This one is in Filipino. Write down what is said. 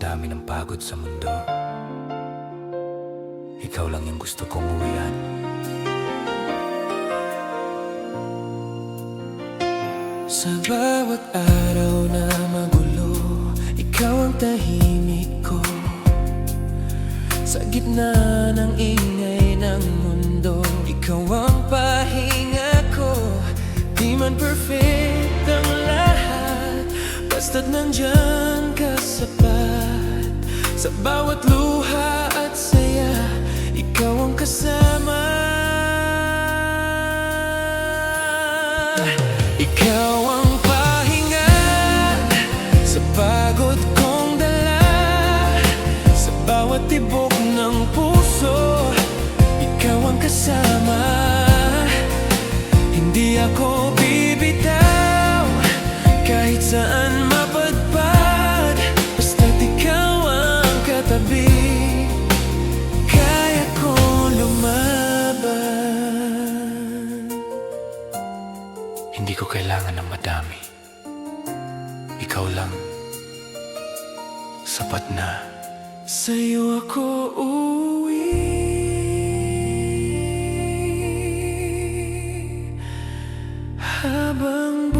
dami ng pagod sa mundo, ikaw lang yung gusto kong uwian. Sa bawat araw na magulo, ikaw ang tahimik ko. Sa gitna ng ingay ng mundo, ikaw ang pahinga ko. Di man perfect ang lahat, basta't nandyan ka sapat. Sa bawat luha at saya, ikaw ang kasama. Ikaw ang pahinga sa pagod kong dala. Sa bawat tibok ng puso, ikaw ang kasama. Hindi ako bibitaw kahit saan mapadpad, basta't ikaw ang katabi, kaya ko lumaban. Hindi ko kailangan ng madami, ikaw lang, sapat na. Sa'yo ako uuwi, habang